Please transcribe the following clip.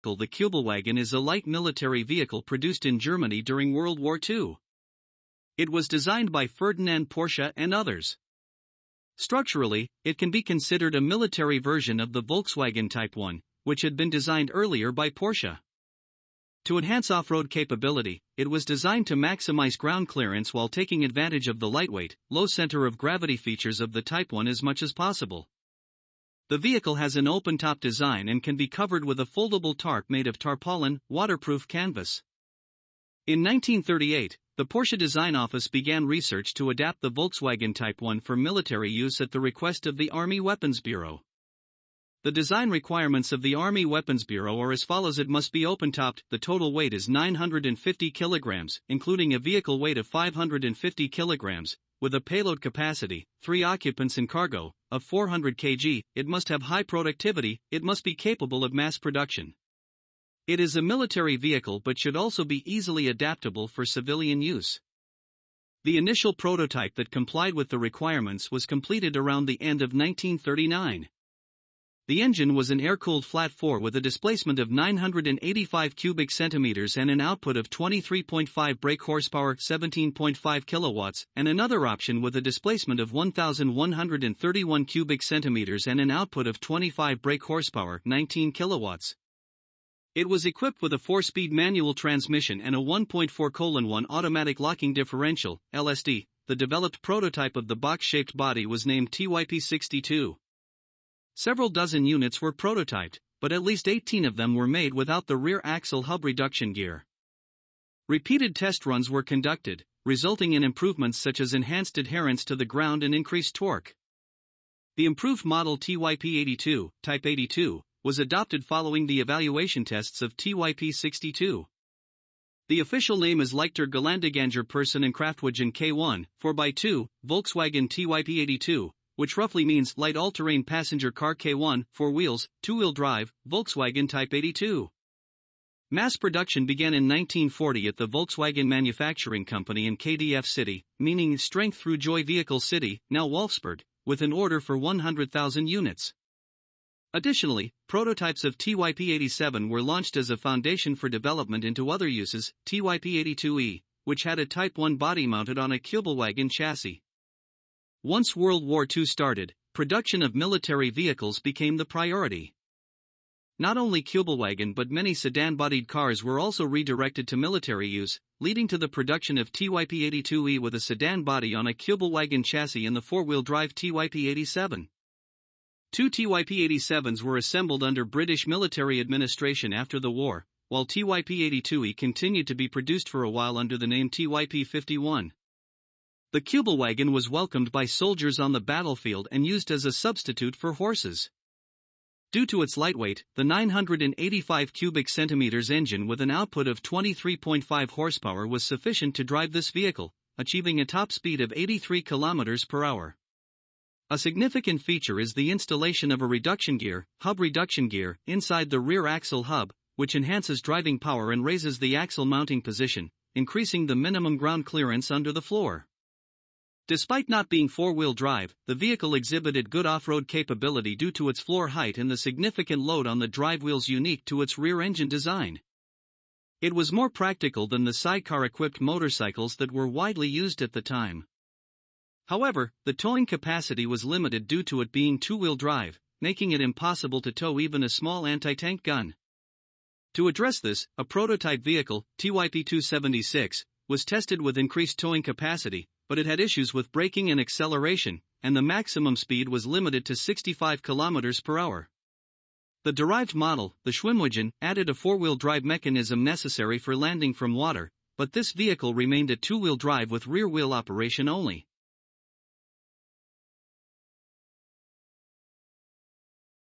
vehicle. The Kübelwagen is a light military vehicle produced in Germany during World War II. It was designed by Ferdinand Porsche and others. Structurally, it can be considered a military version of the Volkswagen Type 1, which had been designed earlier by Porsche. To enhance off-road capability, it was designed to maximize ground clearance while taking advantage of the lightweight, low center of gravity features of the Type 1 as much as possible. The vehicle has an open-top design and can be covered with a foldable tarp made of tarpaulin, waterproof canvas. In 1938, the Porsche Design Office began research to adapt the Volkswagen Type 1 for military use at the request of the Army Weapons Bureau. The design requirements of the Army Weapons Bureau are as follows: it must be open-topped, the total weight is 950 kilograms, including a vehicle weight of 550 kilograms, with a payload capacity, 3 occupants and cargo, of 400 kg, it must have high productivity, it must be capable of mass production. It is a military vehicle but should also be easily adaptable for civilian use. The initial prototype that complied with the requirements was completed around the end of 1939. The engine was an air-cooled flat 4 with a displacement of 985 cubic centimeters and an output of 23.5 brake horsepower, 17.5 kilowatts, and another option with a displacement of 1,131 cubic centimeters and an output of 25 brake horsepower, 19 kilowatts. It was equipped with a 4-speed manual transmission and a 1.4:1 automatic locking differential, LSD. The developed prototype of the box-shaped body was named TYP62. Several dozen units were prototyped, but at least 18 of them were made without the rear axle hub reduction gear. Repeated test runs were conducted, resulting in improvements such as enhanced adherence to the ground and increased torque. The improved model TYP82, Type 82, was adopted following the evaluation tests of TYP62. The official name is Leichter Gelandeganger Person and Kraftwagen K1, 4x2, Volkswagen TYP82, which roughly means light all-terrain passenger car K1, 4 wheels, 2-wheel drive, Volkswagen Type 82. Mass production began in 1940 at the Volkswagen Manufacturing Company in KDF City, meaning Strength Through Joy Vehicle City, now Wolfsburg, with an order for 100,000 units. Additionally, prototypes of TYP87 were launched as a foundation for development into other uses, TYP82E, which had a Type 1 body mounted on a Kübelwagen chassis. Once World War II started, production of military vehicles became the priority. Not only Kübelwagen but many sedan-bodied cars were also redirected to military use, leading to the production of TYP82E with a sedan body on a Kübelwagen chassis in the 4-wheel drive TYP87. 2 TYP87s were assembled under British military administration after the war, while TYP82E continued to be produced for a while under the name TYP51. The Kübelwagen was welcomed by soldiers on the battlefield and used as a substitute for horses. Due to its lightweight, the 985 cubic centimeters engine with an output of 23.5 horsepower was sufficient to drive this vehicle, achieving a top speed of 83 km per hour. A significant feature is the installation of a reduction gear, hub reduction gear, inside the rear axle hub, which enhances driving power and raises the axle mounting position, increasing the minimum ground clearance under the floor. Despite not being 4-wheel drive, the vehicle exhibited good off-road capability due to its floor height and the significant load on the drive wheels unique to its rear engine design. It was more practical than the sidecar-equipped motorcycles that were widely used at the time. However, the towing capacity was limited due to it being 2-wheel drive, making it impossible to tow even a small anti-tank gun. To address this, a prototype vehicle, TYP276, was tested with increased towing capacity, but it had issues with braking and acceleration, and the maximum speed was limited to 65 km per hour. The derived model, the Schwimmwagen, added a 4-wheel drive mechanism necessary for landing from water, but this vehicle remained a 2-wheel drive with rear-wheel operation only.